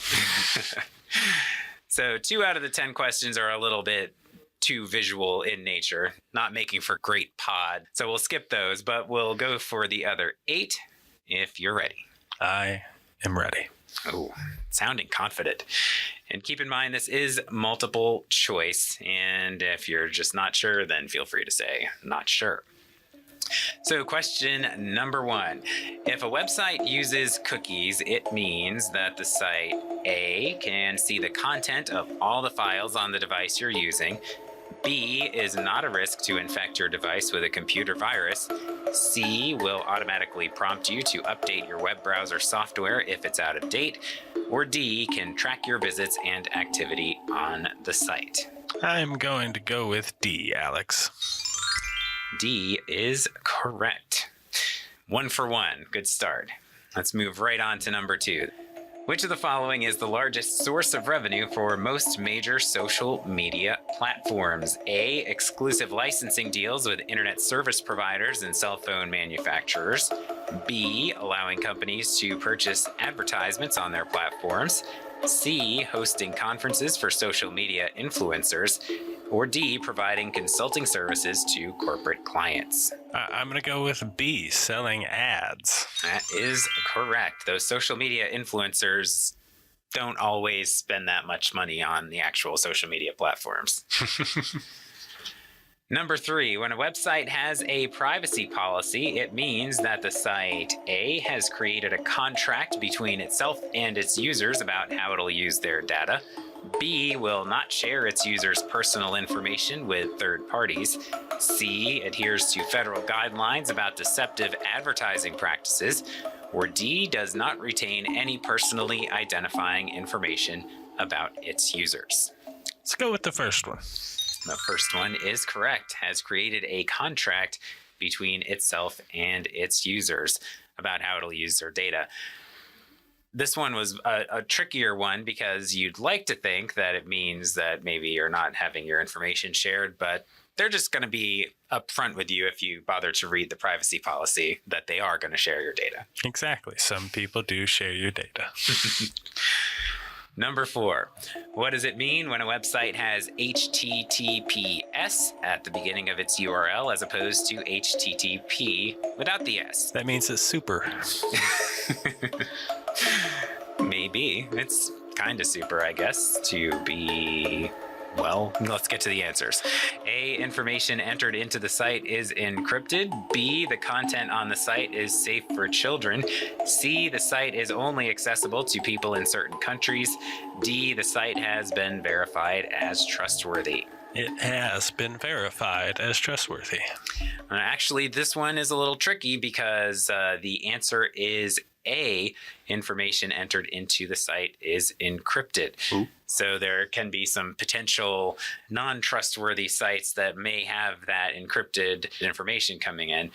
[SPEAKER 1] So 2 out of the 10 questions are a little bit too visual in nature, not making for great pod. So we'll skip those, but we'll go for the other 8 if you're ready.
[SPEAKER 2] I am ready.
[SPEAKER 1] Oh, sounding confident. And keep in mind, this is multiple choice. And if you're just not sure, then feel free to say not sure. So question number 1. If a website uses cookies, it means that the site A can see the content of all the files on the device you're using, B is not a risk to infect your device with a computer virus. C will automatically prompt you to update your web browser software if it's out of date. Or D can track your visits and activity on the site.
[SPEAKER 2] I'm going to go with D, Alex.
[SPEAKER 1] D is correct. 1 for 1. Good start. Let's move right on to number 2. Which of the following is the largest source of revenue for most major social media platforms? A, exclusive licensing deals with internet service providers and cell phone manufacturers. B, allowing companies to purchase advertisements on their platforms. C, hosting conferences for social media influencers. Or D, providing consulting services to corporate clients.
[SPEAKER 2] I'm going to go with B, selling ads.
[SPEAKER 1] That is correct. Those social media influencers don't always spend that much money on the actual social media platforms. Number 3, when a website has a privacy policy, it means that the site A has created a contract between itself and its users about how it'll use their data. B will not share its users' personal information with third parties. C adheres to federal guidelines about deceptive advertising practices. Or D does not retain any personally identifying information about its users.
[SPEAKER 2] Let's go with the first one.
[SPEAKER 1] The first one is correct, has created a contract between itself and its users about how it'll use their data. This one was a trickier one because you'd like to think that it means that maybe you're not having your information shared, but they're just going to be upfront with you if you bother to read the privacy policy that they are going to share your data.
[SPEAKER 2] Exactly. Some people do share your data.
[SPEAKER 1] Number 4, what does it mean when a website has HTTPS at the beginning of its URL as opposed to HTTP without the S?
[SPEAKER 2] That means it's super.
[SPEAKER 1] Maybe. It's kind of super, I guess, to be... Well, let's get to the answers. A, information entered into the site is encrypted. B, the content on the site is safe for children. C, the site is only accessible to people in certain countries. D, the site has been verified as trustworthy.
[SPEAKER 2] It has been verified as trustworthy.
[SPEAKER 1] Actually, this one is a little tricky because the answer is A, information entered into the site is encrypted. Ooh. So there can be some potential non-trustworthy sites that may have that encrypted information coming in,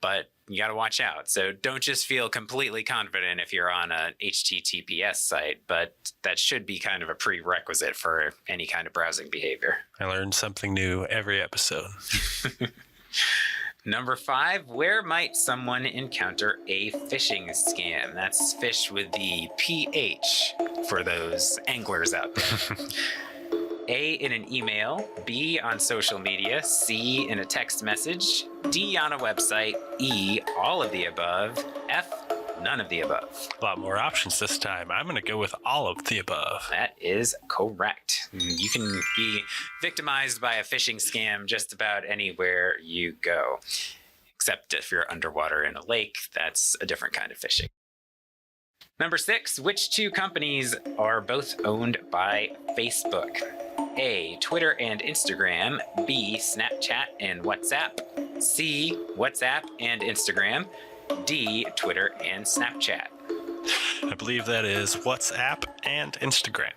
[SPEAKER 1] but you got to watch out. So don't just feel completely confident if you're on a HTTPS site, but that should be kind of a prerequisite for any kind of browsing behavior.
[SPEAKER 2] I learn something new every episode.
[SPEAKER 1] Number 5, where might someone encounter a phishing scam? That's fish with the PH for those anglers out there. A, in an email. B, on social media. C, in a text message. D, on a website. E, all of the above. F, none of the above.
[SPEAKER 2] A lot more options this time. I'm going to go with all of the above.
[SPEAKER 1] That is correct. You can be victimized by a phishing scam just about anywhere you go. Except if you're underwater in a lake, that's a different kind of phishing. Number 6, which 2 companies are both owned by Facebook? A, Twitter and Instagram. B, Snapchat and WhatsApp. C, WhatsApp and Instagram. D, Twitter and Snapchat.
[SPEAKER 2] I believe that is WhatsApp and Instagram.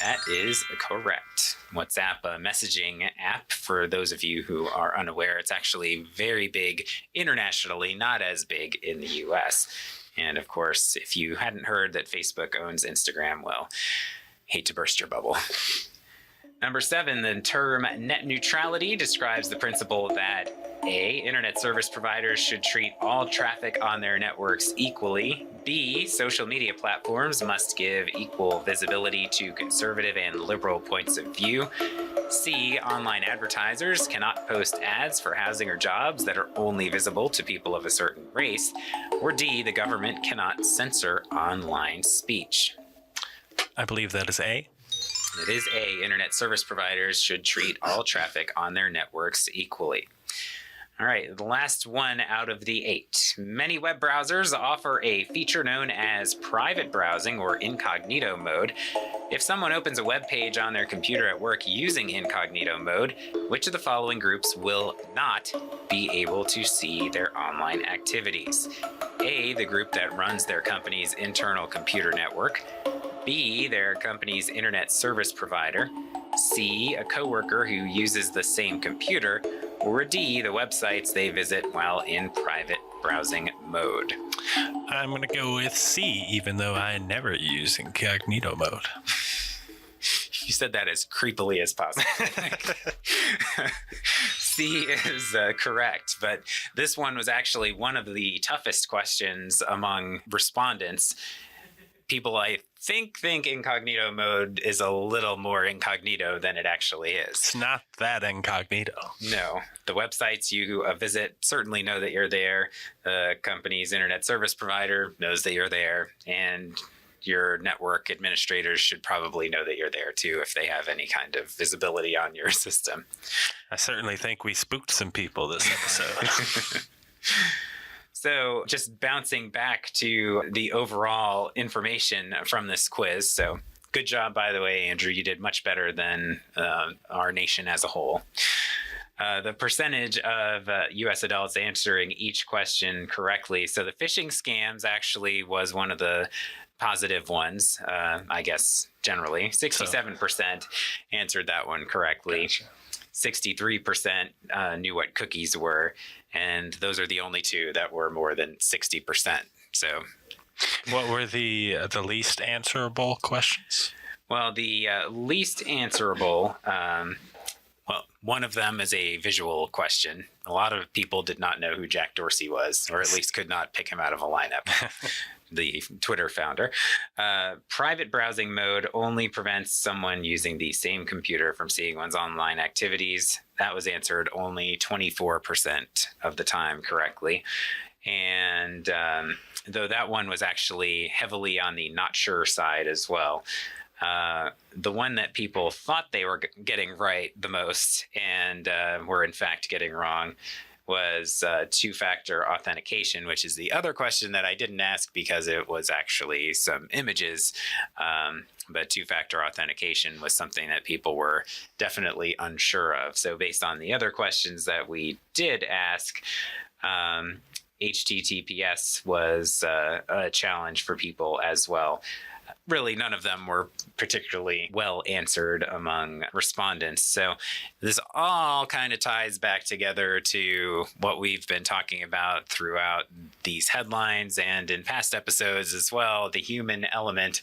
[SPEAKER 1] That is correct. WhatsApp, a messaging app, for those of you who are unaware, it's actually very big internationally, not as big in the US. And of course, if you hadn't heard that Facebook owns Instagram, well, hate to burst your bubble. Number 7, the term net neutrality describes the principle that A, internet service providers should treat all traffic on their networks equally. B, social media platforms must give equal visibility to conservative and liberal points of view. C, online advertisers cannot post ads for housing or jobs that are only visible to people of a certain race. Or D, the government cannot censor online speech.
[SPEAKER 2] I believe that is A.
[SPEAKER 1] It is A, internet service providers should treat all traffic on their networks equally. All right, the last one out of the 8. Many web browsers offer a feature known as private browsing or incognito mode. If someone opens a web page on their computer at work using incognito mode, which of the following groups will not be able to see their online activities? A, the group that runs their company's internal computer network. B, their company's internet service provider. C, a coworker who uses the same computer. Or D, the websites they visit while in private browsing mode.
[SPEAKER 2] I'm going to go with C, even though I never use incognito mode.
[SPEAKER 1] You said that as creepily as possible. C is correct, but this one was actually one of the toughest questions among respondents. People, I think incognito mode is a little more incognito than it actually is.
[SPEAKER 2] It's not that incognito.
[SPEAKER 1] No. The websites you visit certainly know that you're there. The company's internet service provider knows that you're there. And your network administrators should probably know that you're there too if they have any kind of visibility on your system.
[SPEAKER 2] I certainly think we spooked some people this episode.
[SPEAKER 1] So just bouncing back to the overall information from this quiz. So good job, by the way, Andrew. You did much better than our nation as a whole. The percentage of U.S. adults answering each question correctly. So the phishing scams actually was one of the positive ones, I guess, generally. 67% answered that one correctly. Gotcha. 63% knew what cookies were, and those are the only two that were more than 60%. So,
[SPEAKER 2] what were the least answerable questions?
[SPEAKER 1] Well, the least answerable, one of them is a visual question. A lot of people did not know who Jack Dorsey was, or at least could not pick him out of a lineup. The Twitter founder. Private browsing mode only prevents someone using the same computer from seeing one's online activities. That was answered only 24% of the time correctly. And though that one was actually heavily on the not sure side as well. The one that people thought they were getting right the most and were in fact getting wrong was two-factor authentication, which is the other question that I didn't ask because it was actually some images. But two-factor authentication was something that people were definitely unsure of. So based on the other questions that we did ask, HTTPS was a challenge for people as well. Really, none of them were particularly well answered among respondents. So this all kind of ties back together to what we've been talking about throughout these headlines and in past episodes as well, the human element.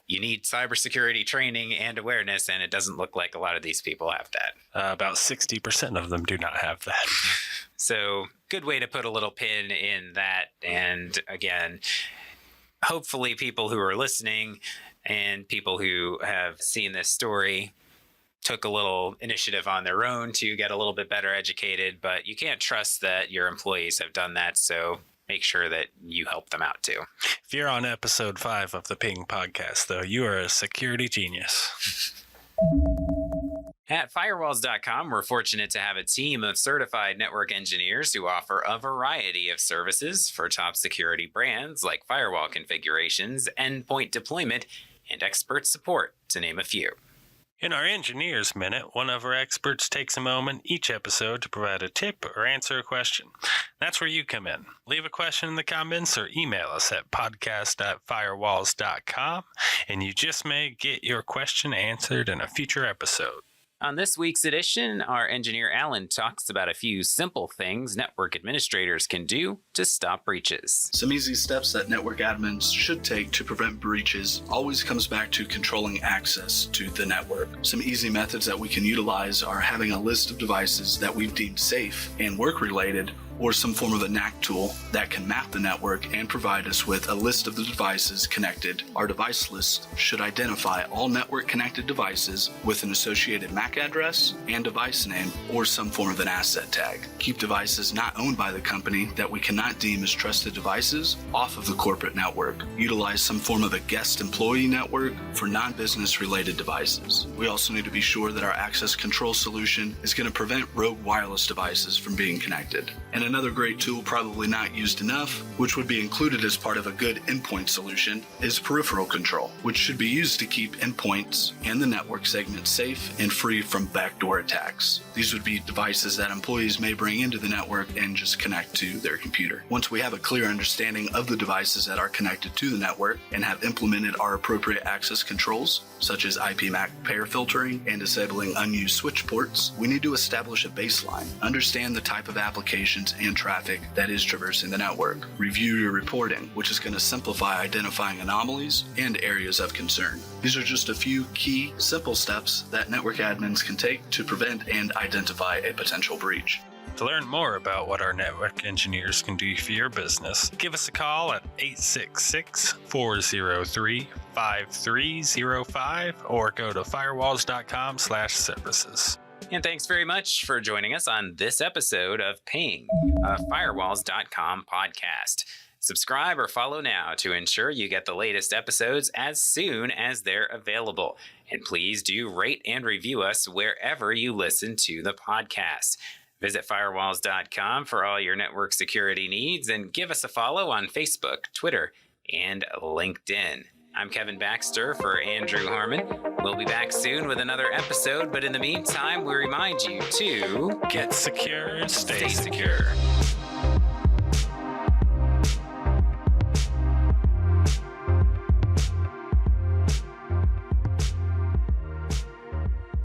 [SPEAKER 1] You need cybersecurity training and awareness, and it doesn't look like a lot of these people have that.
[SPEAKER 2] About 60% of them do not have that.
[SPEAKER 1] So good way to put a little pin in that. And again, hopefully people who are listening and people who have seen this story took a little initiative on their own to get a little bit better educated, but you can't trust that your employees have done that. So make sure that you help them out too.
[SPEAKER 2] If you're on episode 5 of the Ping podcast, though, you are a security genius.
[SPEAKER 1] At Firewalls.com, we're fortunate to have a team of certified network engineers who offer a variety of services for top security brands like firewall configurations, endpoint deployment, and expert support, to name a few.
[SPEAKER 2] In our Engineers Minute, one of our experts takes a moment each episode to provide a tip or answer a question. That's where you come in. Leave a question in the comments or email us at podcast@firewalls.com, and you just may get your question answered in a future episode.
[SPEAKER 1] On this week's edition, our engineer Alan talks about a few simple things network administrators can do to stop breaches.
[SPEAKER 5] Some easy steps that network admins should take to prevent breaches always comes back to controlling access to the network. Some easy methods that we can utilize are having a list of devices that we've deemed safe and work-related, or some form of a NAC tool that can map the network and provide us with a list of the devices connected. Our device list should identify all network-connected devices with an associated MAC address and device name or some form of an asset tag. Keep devices not owned by the company that we cannot deem as trusted devices off of the corporate network. Utilize some form of a guest employee network for non-business related devices. We also need to be sure that our access control solution is going to prevent rogue wireless devices from being connected. And another great tool, probably not used enough, which would be included as part of a good endpoint solution, is peripheral control, which should be used to keep endpoints and the network segment safe and free from backdoor attacks. These would be devices that employees may bring into the network and just connect to their computer. Once we have a clear understanding of the devices that are connected to the network and have implemented our appropriate access controls, such as IP-MAC pair filtering and disabling unused switch ports, we need to establish a baseline, understand the type of applications and traffic that is traversing the network, review your reporting, which is going to simplify identifying anomalies and areas of concern. These are just a few key, simple steps that network admins can take to prevent and identify a potential breach.
[SPEAKER 2] To learn more about what our network engineers can do for your business, give us a call at 866-403-5305 or go to Firewalls.com/services.
[SPEAKER 1] And thanks very much for joining us on this episode of Ping, a Firewalls.com podcast. Subscribe or follow now to ensure you get the latest episodes as soon as they're available. And please do rate and review us wherever you listen to the podcast. Visit Firewalls.com for all your network security needs and give us a follow on Facebook, Twitter, and LinkedIn. I'm Kevin Baxter for Andrew Harmon. We'll be back soon with another episode, but in the meantime, we remind you to
[SPEAKER 2] Get secure and stay
[SPEAKER 1] secure.